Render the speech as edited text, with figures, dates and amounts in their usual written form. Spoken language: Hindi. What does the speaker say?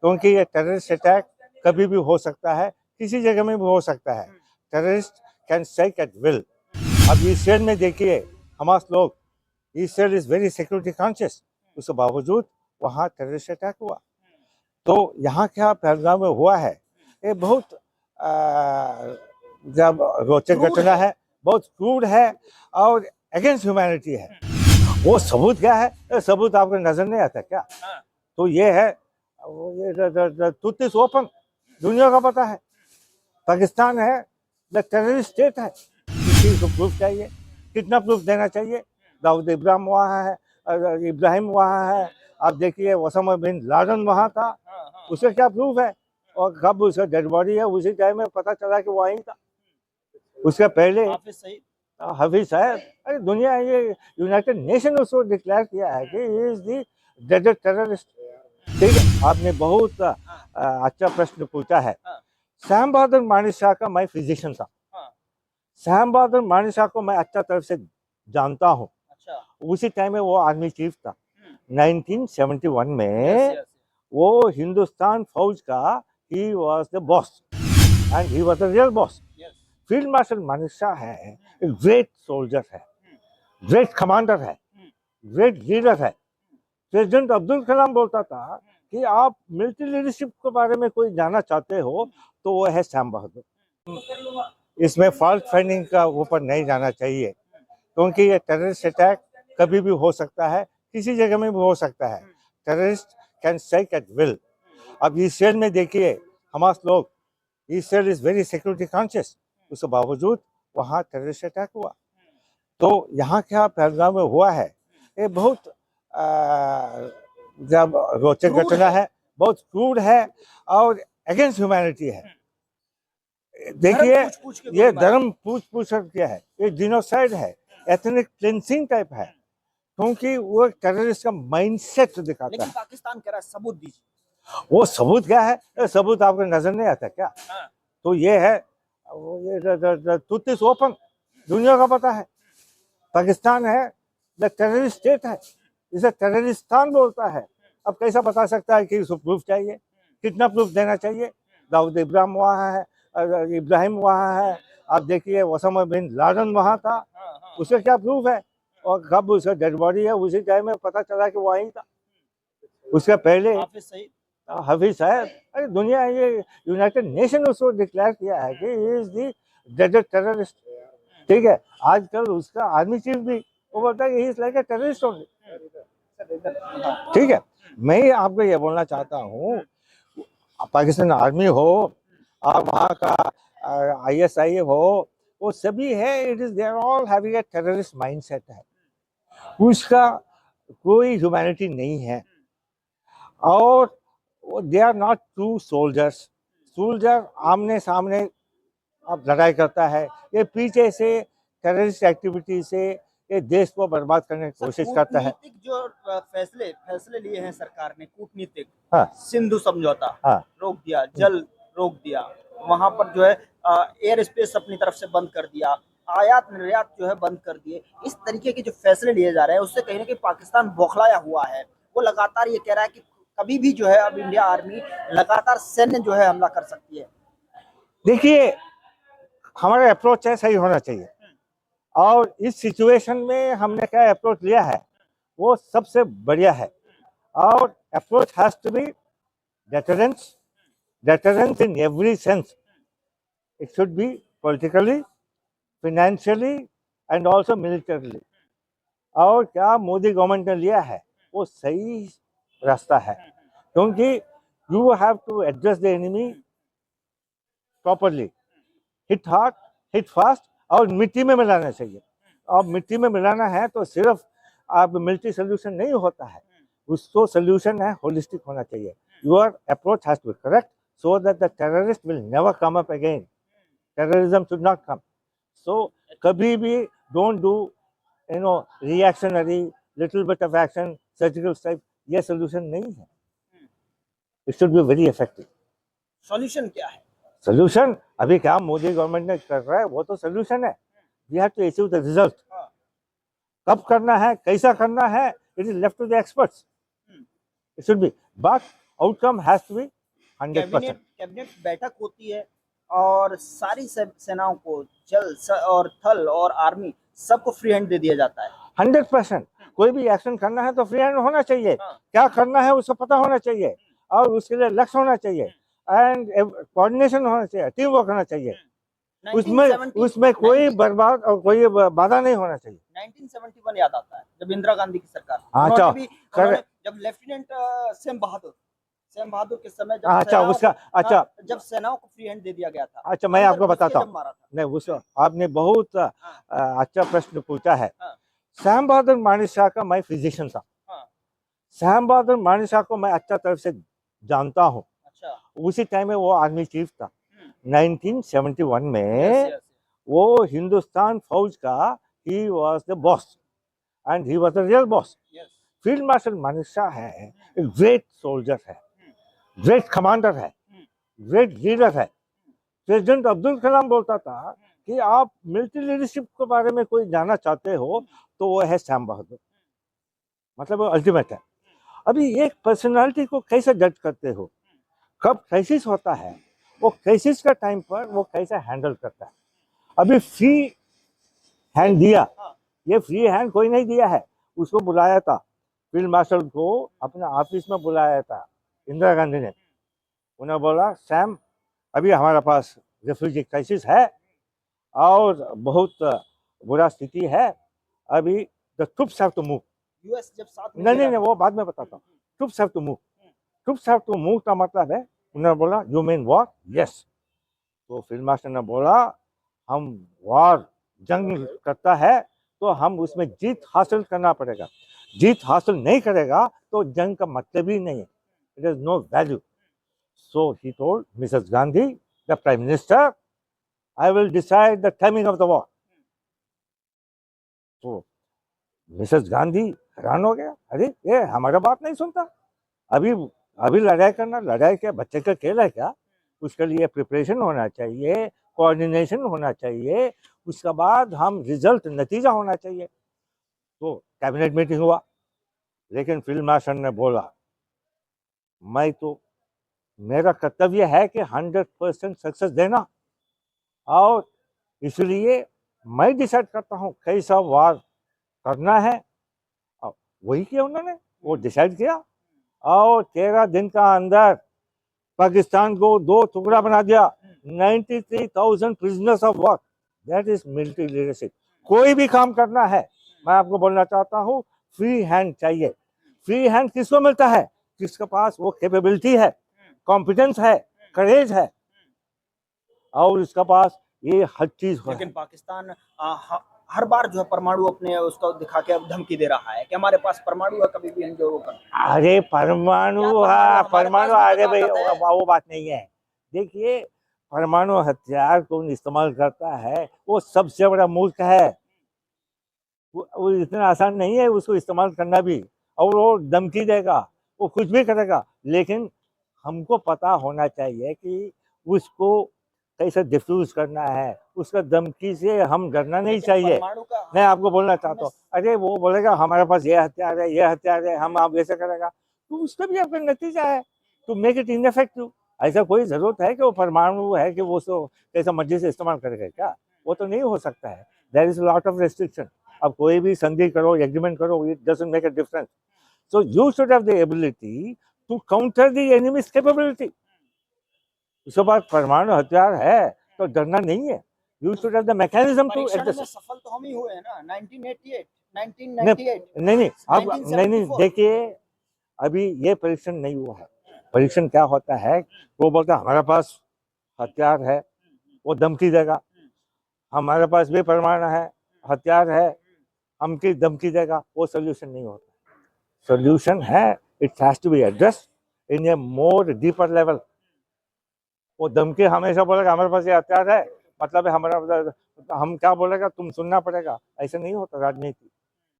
क्योंकि ये टेररिस्ट अटैक कभी भी हो सकता है, किसी जगह में भी हो सकता है। Terrorist can strike at will. अब इसराइल में देखिए, हमास लोग, Israel is very security conscious, उसके बावजूद वहाँ टेररिस्ट अटैक हुआ। तो यहाँ क्या पहलगाम में हुआ है, ये बहुत जब रोचक घटना है, बहुत क्रूड है और अगेंस्ट ह्यूमैनिटी है। वो सबूत क्या है? ये सबूत आपको नजर नहीं आता क्या? तो ये है, ये ट्रुथ इज ओपन, दुनिया का पता है। पाकिस्तान है द टेररिस्ट स्टेट है। किसी को प्रूफ चाहिए, कितना प्रूफ देना चाहिए? दाऊद इब्राहिम वहाँ है, इब्राहिम वहाँ है, आप देखिए ओसामा बिन लादेन वहाँ था, उसका क्या प्रूफ है? और कब उसका डेड बॉडी है, उसी टाइम में पता चला कि वहीं था। उसके पहले हाफिज साहब, अरे दुनिया, ये यूनाइटेड नेशन उसको डिक्लेयर किया है कि ही इज द डेडेड टेररिस्ट। ठीक है, आपने बहुत अच्छा प्रश्न पूछा है। श्याम बहादुर मानेकशॉ का मैं फिजिशियन था। श्याम बहादुर मानेकशॉ को मैं अच्छा तरफ से जानता हूँ। उसी टाइम में वो आर्मी चीफ था। 1971 में वो हिंदुस्तान फौज का he was the boss and he was the real boss. Field marshal Manekshaw है, एक ग्रेट सोल्जर है, ग्रेट कमांडर है, ग्रेट लीडर है। प्रेसिडेंट अब्दुल कलाम बोलता था कि आप मिलिट्री लीडरशिप के बारे में कोई जानना चाहते हो तो वो है श्याम बहादुर। इसमें फॉल्ट फाइंडिंग का ऊपर नहीं जाना चाहिए, क्योंकि ये टेररिस्ट अटैक कभी भी हो सकता है, किसी जगह में भी हो सकता है। Terrorist can strike at will. अब इसराइल में देखिए, हमास लोग, Israel is very security conscious, उसके बावजूद वहाँ टेररिस्ट अटैक हुआ। तो यहाँ क्या पहलगाम में हुआ है, ये बहुत जब रोचक घटना है, बहुत क्रूड है और अगेंस्ट ह्यूमैनिटी है। देखिए, ये धर्म पूछ क्या है, ये जिनोसाइड है, एथनिक क्लींसिंग टाइप है, क्योंकि वो टेररिस्ट का माइंडसेट दिखाता लेकिन है। पाकिस्तान कह रहा है सबूत दीजिए। वो सबूत क्या है? ये सबूत आपको नजर नहीं आता क्या? तो ये है, ये ट्रुथ इज ओपन, दुनिया का पता है। पाकिस्तान है द टेररिस्ट स्टेट है, इसे टेररिस्तान बोलता है। अब कैसा बता सकता है कि उसको प्रूफ चाहिए, कितना प्रूफ देना चाहिए? दाऊद इब्राहिम वहाँ है, इब्राहिम वहाँ है, आप देखिए ओसामा बिन लादेन वहाँ था, उसका क्या प्रूफ है? और कब उसका डेड बॉडी है, उसी टाइम में पता चला कि वहीं था। उसके पहले हाफिज साहब, अरे दुनिया, ये यूनाइटेड नेशन उसको डिक्लेयर किया है कि ही इज द डेडेड टेररिस्ट। ठीक है, आजकल उसका आर्मी चीफ भी वो बोलता है कि he is like a terrorist only. ठीक है, मैं आपको ये बोलना चाहता हूँ, पाकिस्तान आर्मी हो, आप वहाँ का ISI हो, वो सभी है, it is they are all having a terrorist mindset है। उसका कोई ह्यूमैनिटी नहीं है और they are not true soldiers. Soldier आमने सामने अब लड़ाई करता है, ये पीछे से टेररिस्ट एक्टिविटी से ये देश को बर्बाद करने की कोशिश करता है। जो फैसले लिए हैं सरकार ने, कूटनीतिक, हाँ, सिंधु समझौता हाँ, रोक दिया, जल रोक दिया, वहां पर जो है एयर स्पेस अपनी तरफ से बंद कर दिया, आयात निर्यात जो है बंद कर दिए। इस तरीके के जो फैसले लिए जा रहे हैं उससे कहीं ना कहीं पाकिस्तान बौखलाया हुआ है। वो लगातार ये कह रहा है कि कभी भी जो है अब इंडिया आर्मी लगातार सैन्य जो है हमला कर सकती है। देखिए, हमारा अप्रोच ऐसा ही होना चाहिए और इस सिचुएशन में हमने क्या अप्रोच लिया है वो सबसे बढ़िया है। और approach has to be deterrence, deterrence in every sense. It should be politically, financially and also militarily. और क्या मोदी गवर्नमेंट ने लिया है वो सही रास्ता है, क्योंकि you have to address the enemy properly, hit hard, hit fast और मिट्टी में मिलाना चाहिए। अब मिट्टी में मिलाना है तो सिर्फ आप मिलिट्री सोल्यूशन नहीं होता है, उसको सोल्यूशन है होलिस्टिक होना चाहिए। Your approach has to be correct so that the terrorist will never come up again. Terrorism should not come. So kabhi bhi don't do reactionary little bit of action, surgical strike. ये solution नहीं है। It should be very effective. Solution क्या है? Solution अभी क्या मोदी गवर्नमेंट ने कर रहा है वो तो solution है। We have to achieve the result. कब करना है, कैसा करना है, it is left to the experts. It should be, but outcome has to be 100%. Cabinet बैठक होती है और सारी सेनाओं को जल और थल और आर्मी सबको फ्री हैंड दे दिया जाता है। 100%। कोई भी एक्शन करना है तो फ्री हैंड होना चाहिए, हाँ। क्या करना है उसको पता होना चाहिए और उसके लिए लक्ष्य होना चाहिए एंड कोऑर्डिनेशन होना चाहिए, टीम वर्क होना चाहिए। उसमें कोई बर्बाद और कोई बाधा नहीं होना चाहिए। 1971 याद आता है जब इंदिरा गांधी की सरकार अच्छा जब लेफ्टिनेंट सैम बहादुर के समय जब सेनाओं को फ्री हैंड दे दिया गया था। अच्छा मैं आपको बताता हूँ, नहीं उस आपने बहुत अच्छा प्रश्न पूछा है। सैम बहादुर मानेकशॉ का मैं फिजिशियन था। सैम बहादुर मानेकशॉ को मैं अच्छा तरफ से जानता हूँ। अच्छा। उसी टाइम में वो आर्मी चीफ था। 1971 में वो हिंदुस्तान फौज का he was the boss and he was the real boss. Field marshal Manekshaw है, एक ग्रेट सोल्जर है, ग्रेट कमांडर है, ग्रेट लीडर है। प्रेसिडेंट अब्दुल कलाम बोलता था कि आप मिलिट्री लीडरशिप के बारे में कोई जानना चाहते हो तो वो है सैम बहादुर, मतलब वो अल्टीमेट है। अभी एक पर्सनालिटी को कैसे जज करते हो, कब क्राइसिस होता है, वो क्राइसिस का टाइम पर वो कैसे हैंडल करता है। अभी फ्री हैंड दिया, ये फ्री हैंड कोई नहीं दिया है, उसको बुलाया था, फील्ड मार्शल को अपने ऑफिस में बुलाया था इंदिरा गांधी ने। उन्हें बोला सैम अभी हमारे पास रेफ्यूजी क्राइसिस है और बहुत बुरा स्थिति है, अभी the troops have to move. US जब साथ में नहीं वो बाद में बताता हूँ। Troops have to move, troops have to move का मतलब है, उन्होंने बोला यू मीन वॉर? यस। तो फील्ड मार्शल ने बोला हम वॉर जंग करता है तो हम उसमें जीत हासिल करना पड़ेगा, जीत हासिल नहीं करेगा तो जंग का मतलब ही नहीं है, it is no value. So he told Mrs Gandhi the prime minister I will decide the timing of the war. तो मिसेस गांधी हैरान हो गया, अरे ये हमारा बात नहीं सुनता, अभी लड़ाई करना, लड़ाई क्या बच्चे का खेल है क्या? उसके लिए प्रिपरेशन होना चाहिए, कोऑर्डिनेशन होना चाहिए, उसके बाद हम रिजल्ट नतीजा होना चाहिए। तो कैबिनेट मीटिंग हुआ, लेकिन फील्ड मार्शल ने बोला मैं तो मेरा कर्तव्य है कि 100% सक्सेस देना और इसलिए मैं डिसाइड करता हूँ कैसा वार करना है। वही किया उन्होंने, वो डिसाइड किया और 13 दिन का अंदर पाकिस्तान को 2 टुकड़ा बना दिया। 93,000 prisoners of war, that is military leadership. कोई भी काम करना है, मैं आपको बोलना चाहता हूँ, फ्री हैंड चाहिए। फ्री हैंड किसको मिलता है? जिसके पास वो कैपेबिलिटी है, कॉम्पिटेंस है, करेज है और उसके पास ये हर चीज है। लेकिन पाकिस्तान हर बार जो है परमाणु अपने उसको दिखा के धमकी दे रहा है कि हमारे पास परमाणु है, कभी भी हम जो अरे परमाणु अरे भाई वो बात नहीं है। देखिए परमाणु हथियार कौन इस्तेमाल करता है, वो सबसे बड़ा मूर्ख है, वो इतना आसान नहीं है उसको इस्तेमाल करना भी, और वो धमकी देगा, वो कुछ भी करेगा, लेकिन हमको पता होना चाहिए कि उसको कैसे डिफ्यूज करना है, उसका धमकी से हम डरना नहीं चाहिए। मैं आपको बोलना चाहता हूँ, अरे वो बोलेगा हमारे पास ये हथियार है, ये हथियार है, हम आप ऐसे करेगा, तो उसका भी आपका नतीजा है टू मेक इट इनइफेक्टिव। ऐसा कोई जरूरत है कि वो परमाणु है कि वो तो कैसा मर्जी से इस्तेमाल करेगा क्या? वो तो नहीं हो सकता है। There is lot of restriction. अब कोई भी संधि करो, एग्रीमेंट करो, it doesn't make a difference. So you should have the ability to counter the enemy's capability. उसके बाद परमाणु हथियार है तो डरना नहीं है। You should have the mechanism to adjust. सफल तो हम ही हुए हैं ना 1988 नहीं देखिए अभी ये परीक्षण नहीं हुआ है। परीक्षण क्या होता है, वो बोलता है हमारे पास हथियार है, वो धमकी देगा, हमारे पास भी परमाणु है, हथियार है, हमकी धमकी देगा, वो सोल्यूशन नहीं होता। सोल्यूशन है it has to be addressed in a more deeper level. वो धमकी हमेशा बोलेगा हमारे पास ये हथियार है, मतलब है हमारा, हम क्या बोलेगा तुम सुनना पड़ेगा, ऐसा नहीं होता राजनीति।